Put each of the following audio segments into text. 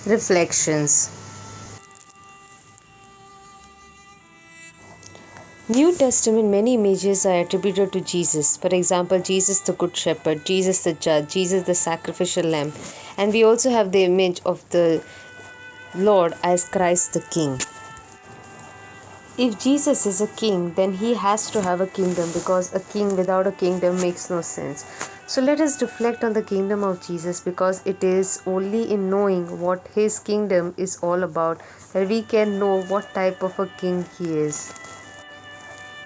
Reflections. New Testament many images are attributed to Jesus. For example, Jesus the Good Shepherd, Jesus the Judge, Jesus the Sacrificial Lamb, and we also have the image of the Lord as Christ the King. If Jesus is a king, then he has to have a kingdom, because a king without a kingdom makes no sense. So let us reflect on the kingdom of Jesus, because it is only in knowing what his kingdom is all about that we can know what type of a king he is.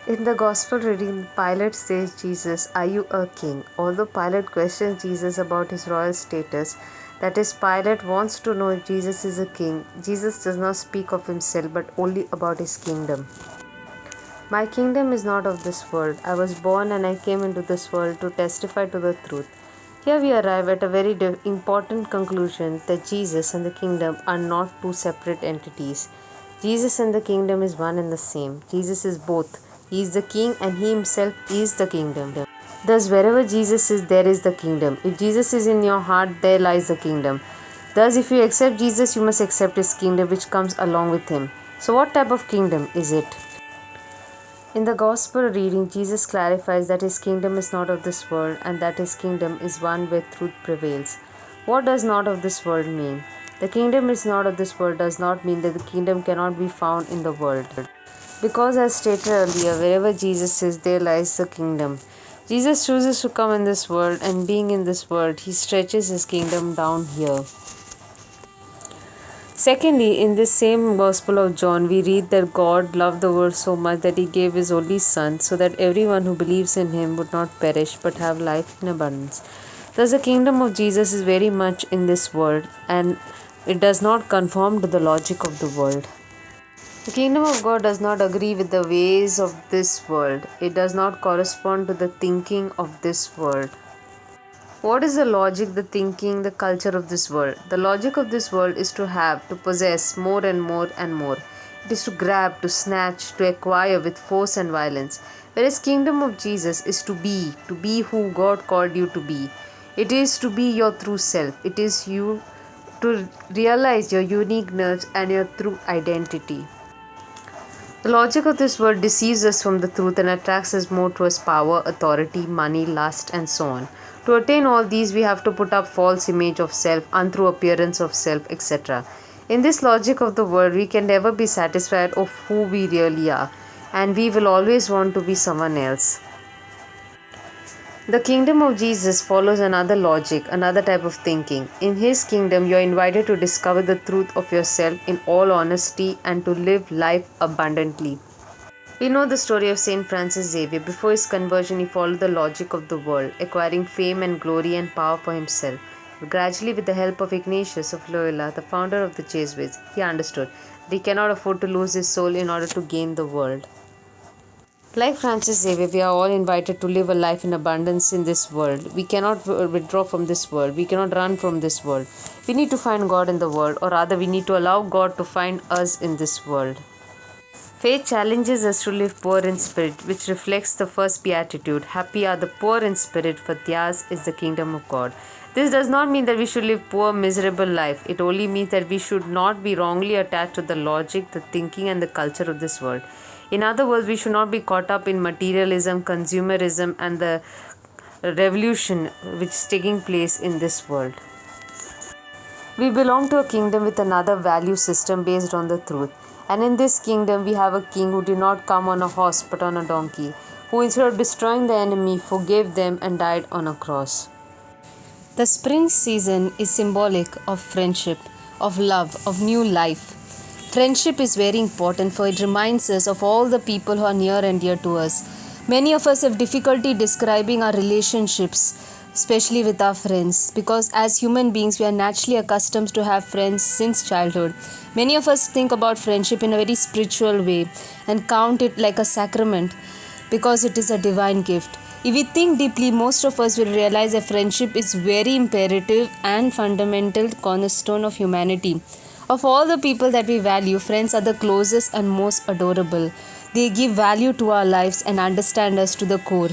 In the Gospel reading, Pilate says, Jesus, are you a king? Although Pilate questions Jesus about his royal status, that is, Pilate wants to know if Jesus is a king, Jesus does not speak of himself but only about his kingdom. My kingdom is not of this world. I was born and I came into this world to testify to the truth. Here we arrive at a very important conclusion that Jesus and the kingdom are not two separate entities. Jesus and the kingdom is one and the same. Jesus is both. He is the king and he himself is the kingdom. Thus, wherever Jesus is, there is the kingdom. If Jesus is in your heart, there lies the kingdom. Thus, if you accept Jesus, you must accept his kingdom which comes along with him. So, what type of kingdom is it? In the Gospel reading, Jesus clarifies that his kingdom is not of this world and that his kingdom is one where truth prevails. What does not of this world mean? The kingdom is not of this world does not mean that the kingdom cannot be found in the world. Because, as stated earlier, wherever Jesus is, there lies the kingdom. Jesus chooses to come in this world, and being in this world, he stretches his kingdom down here. Secondly, in this same Gospel of John, we read that God loved the world so much that he gave his only Son, so that everyone who believes in him would not perish but have life in abundance. Thus, the kingdom of Jesus is very much in this world, and it does not conform to the logic of the world. The kingdom of God does not agree with the ways of this world. It does not correspond to the thinking of this world. What is the logic, the thinking, the culture of this world? The logic of this world is to have, to possess more and more and more. It is to grab, to snatch, to acquire with force and violence. Whereas kingdom of Jesus is to be who God called you to be. It is to be your true self. It is you to realize your uniqueness and your true identity. The logic of this world deceives us from the truth and attracts us more towards power, authority, money, lust, and so on. To attain all these, we have to put up false image of self, untrue appearance of self, etc. In this logic of the world, we can never be satisfied of who we really are, and we will always want to be someone else. The kingdom of Jesus follows another logic, another type of thinking. In his kingdom, you are invited to discover the truth of yourself in all honesty and to live life abundantly. We know the story of Saint Francis Xavier. Before his conversion, he followed the logic of the world, acquiring fame and glory and power for himself. But gradually, with the help of Ignatius of Loyola, the founder of the Jesuits, he understood that he cannot afford to lose his soul in order to gain the world. Like Francis Xavier, we are all invited to live a life in abundance in this world. We cannot withdraw from this world. We cannot run from this world. We need to find God in the world, or rather, we need to allow God to find us in this world. Faith challenges us to live poor in spirit, which reflects the first beatitude. Happy are the poor in spirit, for theirs is the kingdom of God. This does not mean that we should live poor, miserable life. It only means that we should not be wrongly attached to the logic, the thinking, and the culture of this world. In other words, we should not be caught up in materialism, consumerism, and the revolution which is taking place in this world. We belong to a kingdom with another value system based on the truth. And in this kingdom, we have a king who did not come on a horse but on a donkey, who instead of destroying the enemy, forgave them and died on a cross. The spring season is symbolic of friendship, of love, of new life. Friendship is very important, for it reminds us of all the people who are near and dear to us. Many of us have difficulty describing our relationships, especially with our friends, because as human beings we are naturally accustomed to have friends since childhood. Many of us think about friendship in a very spiritual way and count it like a sacrament because it is a divine gift. If we think deeply, most of us will realize that friendship is very imperative and fundamental cornerstone of humanity. Of all the people that we value, friends are the closest and most adorable. They give value to our lives and understand us to the core.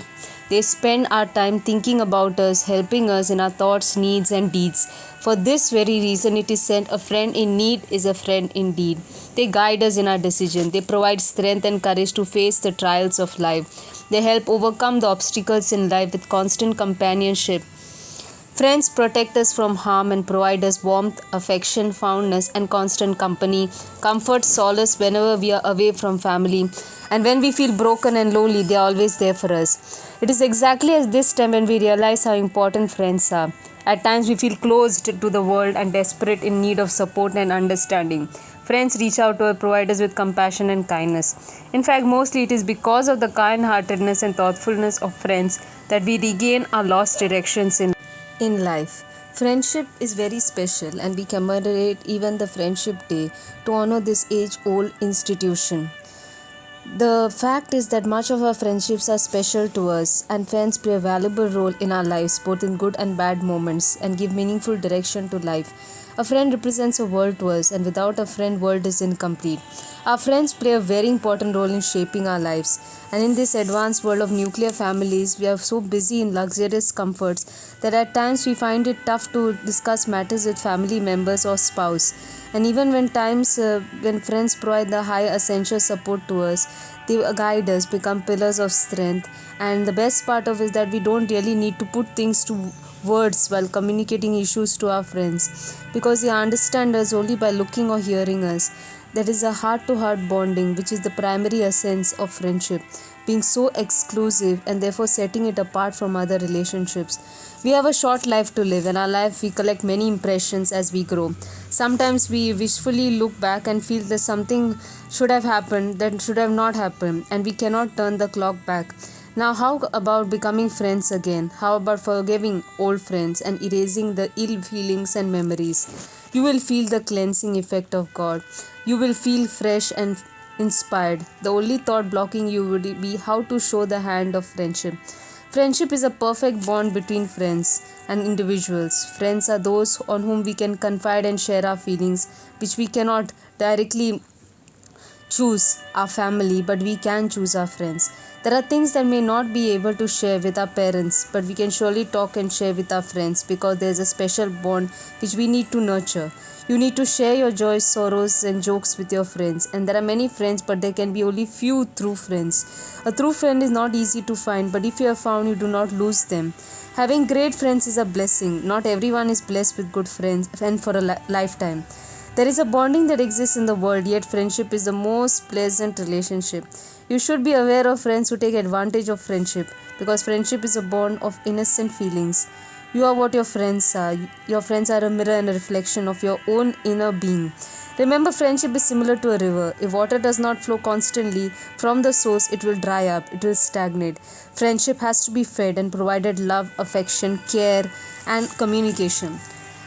They spend our time thinking about us, helping us in our thoughts, needs, and deeds. For this very reason, it is said, a friend in need is a friend indeed. They guide us in our decision. They provide strength and courage to face the trials of life. They help overcome the obstacles in life with constant companionship. Friends protect us from harm and provide us warmth, affection, fondness, and constant company, comfort, solace whenever we are away from family. And when we feel broken and lonely, they are always there for us. It is exactly at this time when we realize how important friends are. At times, we feel closed to the world and desperate in need of support and understanding. Friends reach out to us, provide us with compassion and kindness. In fact, mostly it is because of the kind heartedness and thoughtfulness of friends that we regain our lost directions in life. Friendship is very special, and we commemorate even the Friendship Day to honor this age old institution. The fact is that much of our friendships are special to us, and friends play a valuable role in our lives, both in good and bad moments, and give meaningful direction to life. A friend represents a world to us, and without a friend, world is incomplete. Our friends play a very important role in shaping our lives, and in this advanced world of nuclear families, we are so busy in luxurious comforts that at times we find it tough to discuss matters with family members or spouse. And even when friends provide the high essential support to us, they guide us, become pillars of strength. And the best part of it is that we don't really need to put things to words while communicating issues to our friends, because they understand us only by looking or hearing us. That is a heart to heart bonding, which is the primary essence of friendship, being so exclusive and therefore setting it apart from other relationships. We have a short life to live. In our life, we collect many impressions as we grow. Sometimes we wishfully look back and feel that something should have happened that should have not happened, and we cannot turn the clock back. Now, how about becoming friends again? How about forgiving old friends and erasing the ill feelings and memories? You will feel the cleansing effect of God. You will feel fresh and inspired. The only thought blocking you would be how to show the hand of friendship. Friendship is a perfect bond between friends and individuals. Friends are those on whom we can confide and share our feelings, which we cannot directly choose our family, but we can choose our friends. There are things that may not be able to share with our parents, but we can surely talk and share with our friends, because there is a special bond which we need to nurture. You need to share your joys, sorrows, and jokes with your friends. And there are many friends, but there can be only few true friends. A true friend is not easy to find, but if you have found, you do not lose them. Having great friends is a blessing. Not everyone is blessed with good friends and for a lifetime. There is a bonding that exists in the world, yet friendship is the most pleasant relationship. You should be aware of friends who take advantage of friendship, because friendship is a bond of innocent feelings. You are what your friends are. Your friends are a mirror and a reflection of your own inner being. Remember, friendship is similar to a river. If water does not flow constantly from the source, it will dry up, it will stagnate. Friendship has to be fed and provided love, affection, care, and communication.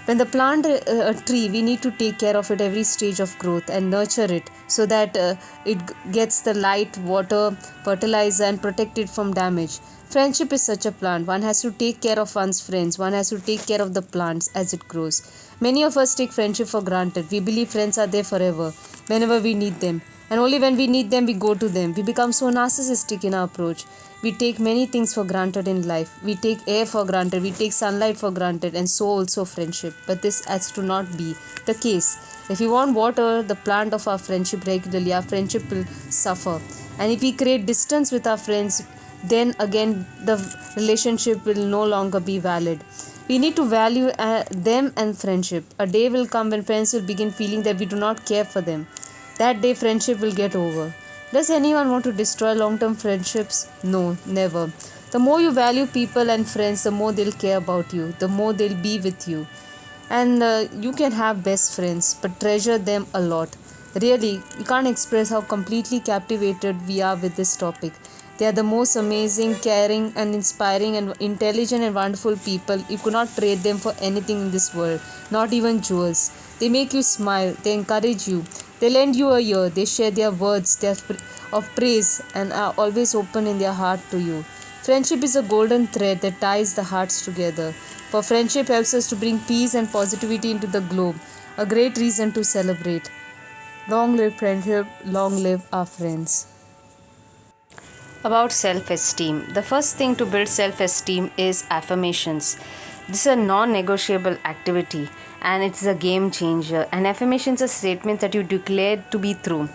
When the plant a tree, we need to take care of it every stage of growth and nurture it so that it gets the light, water, fertilizer, and protect it from damage. Friendship is such a plant. One has to take care of one's friends. One has to take care of the plants as it grows. Many of us take friendship for granted. We believe friends are there forever, whenever we need them. And only when we need them, we go to them. We become so narcissistic in our approach. We take many things for granted in life. We take air for granted. We take sunlight for granted, and so also friendship. But this has to not be the case. If we want water the plant of our friendship regularly, our friendship will suffer. And if we create distance with our friends, then again the relationship will no longer be valid. We need to value them and friendship. A day will come when friends will begin feeling that we do not care for them. That day friendship will get over. Does anyone want to destroy long-term friendships? No, never. The more you value people and friends, the more they'll care about you, the more they'll be with you. And you can have best friends, but treasure them a lot. Really, you can't express how completely captivated we are with this topic. They are the most amazing, caring, and inspiring, and intelligent and wonderful people. You could not trade them for anything in this world, not even jewels. They make you smile, they encourage you, they lend you a ear, they share their words of praise, and are always open in their heart to you. Friendship is a golden thread that ties the hearts together. For friendship helps us to bring peace and positivity into the globe, a great reason to celebrate. Long live friendship, long live our friends. About self esteem. The first thing to build self esteem is affirmations. This is a non negotiable activity and it's a game changer. And affirmations are statements that you declare to be true.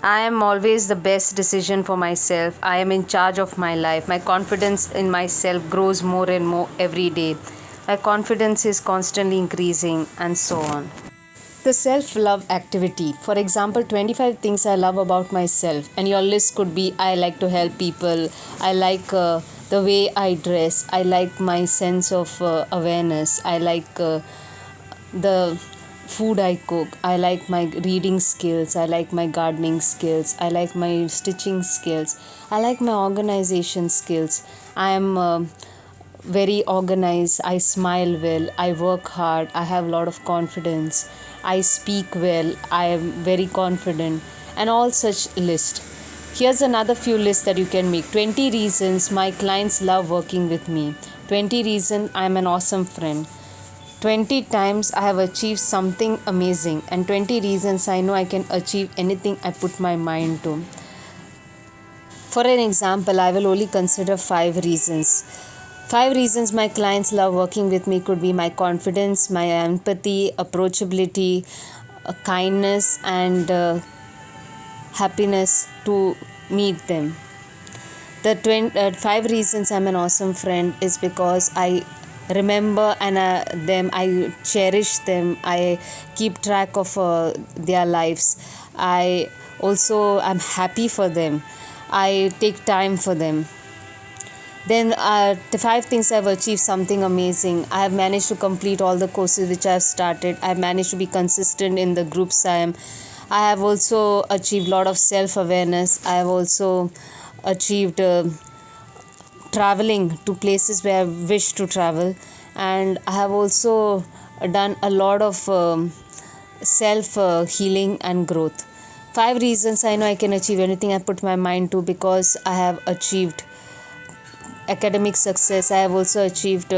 I am always the best decision for myself. I am in charge of my life. My confidence in myself grows more and more every day. My confidence is constantly increasing, and so on. The self love activity. For example, 25 things I love about myself, and your list could be I like to help people, I like the way I dress, I like my sense of awareness, I like the food I cook, I like my reading skills, I like my gardening skills, I like my stitching skills, I like my organization skills. I am very organized, I smile well, I work hard, I have a lot of confidence, I speak well, I am very confident, and all such list. Here's another few lists that you can make. 20 reasons my clients love working with me. 20 reasons I'm an awesome friend. 20 times I have achieved something amazing, and 20 reasons I know I can achieve anything I put my mind to. For an example, I will only consider 5 reasons. 5 reasons my clients love working with me could be my confidence, my empathy, approachability, kindness, and happiness to meet them. The 5 reasons I'm an awesome friend is because I remember them, I cherish them, I keep track of their lives. I also am happy for them. I take time for them. Then the 5 things I've achieved something amazing. I have managed to complete all the courses which I have started. I have managed to be consistent in the groups I am. I have also achieved a lot of self-awareness. I have also achieved traveling to places where I wish to travel. And I have also done a lot of self-healing and growth. 5 reasons I know I can achieve anything I put my mind to, because I have achieved academic success. I have also achieved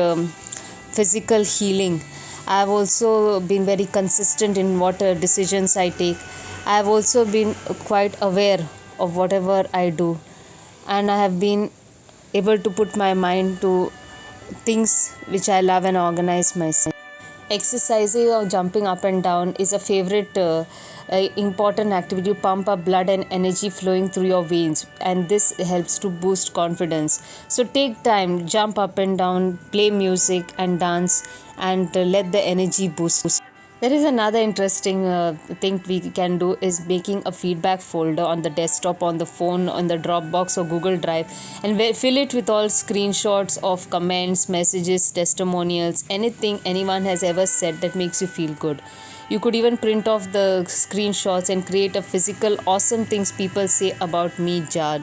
physical healing. I have also been very consistent in what decisions I take. I have also been quite aware of whatever I do, and I have been able to put my mind to things which I love and organize myself. Exercising or jumping up and down is a favorite important activity to pump up blood and energy flowing through your veins, and this helps to boost confidence. So take time, jump up and down, play music and dance, and let the energy boost. There is another interesting thing we can do is making a feedback folder on the desktop, on the phone, on the Dropbox or Google Drive, and fill it with all screenshots of comments, messages, testimonials, anything anyone has ever said that makes you feel good. You could even print off the screenshots and create a physical awesome things people say about me jar.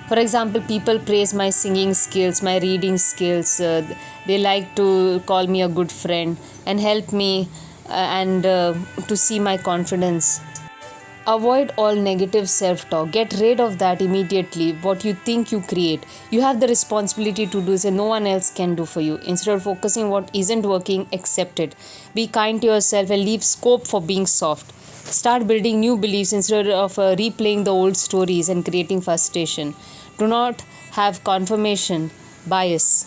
For example, people praise my singing skills, my reading skills. They like to call me a good friend and help me and to see my confidence. Avoid all negative self-talk. Get rid of that immediately. What you think you create. You have the responsibility to do so. No one else can do for you. Instead of focusing what isn't working, accept it. Be kind to yourself and leave scope for being soft. Start building new beliefs instead of replaying the old stories and creating frustration. Do not have confirmation bias.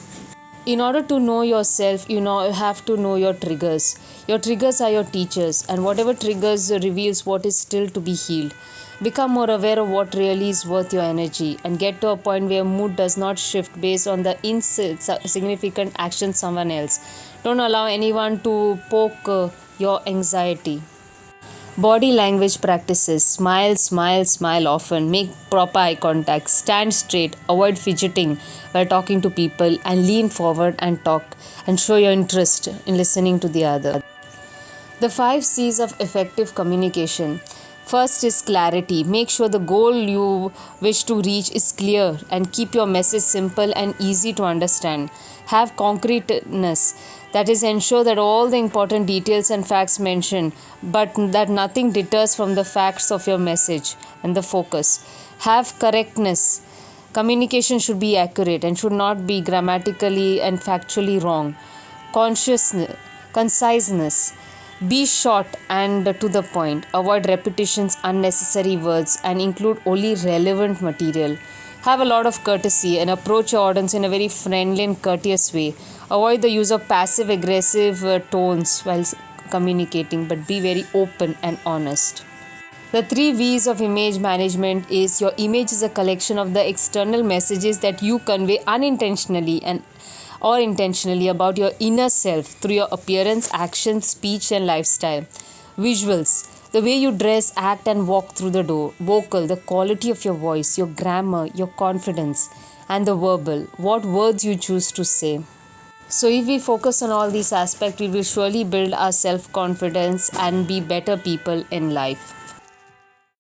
In order to know yourself, you have to know your triggers. Your triggers are your teachers, and whatever triggers reveals what is still to be healed. Become more aware of what really is worth your energy, and get to a point where mood does not shift based on the insignificant action someone else. Don't allow anyone to poke your anxiety. Body language practices. Smile, smile, smile often. Make proper eye contact. Stand straight. Avoid fidgeting while talking to people, and lean forward and talk and show your interest in listening to the other. The 5 C's of effective communication. First is clarity. Make sure the goal you wish to reach is clear and keep your message simple and easy to understand. Have concreteness. That is, ensure that all the important details and facts mentioned, but that nothing deters from the facts of your message and the focus. Have correctness. Communication should be accurate and should not be grammatically and factually wrong. Conciseness. Be short and to the point. Avoid repetitions, unnecessary words, and include only relevant material. Have a lot of courtesy and approach your audience in a very friendly and courteous way. Avoid the use of passive aggressive tones while communicating, but be very open and honest. The 3 V's of image management is your image is a collection of the external messages that you convey unintentionally and or intentionally about your inner self through your appearance, action, speech, and lifestyle. Visuals, the way you dress, act, and walk through the door. Vocal, the quality of your voice, your grammar, your confidence, and the verbal, what words you choose to say. So, if we focus on all these aspects, we will surely build our self confidence and be better people in life.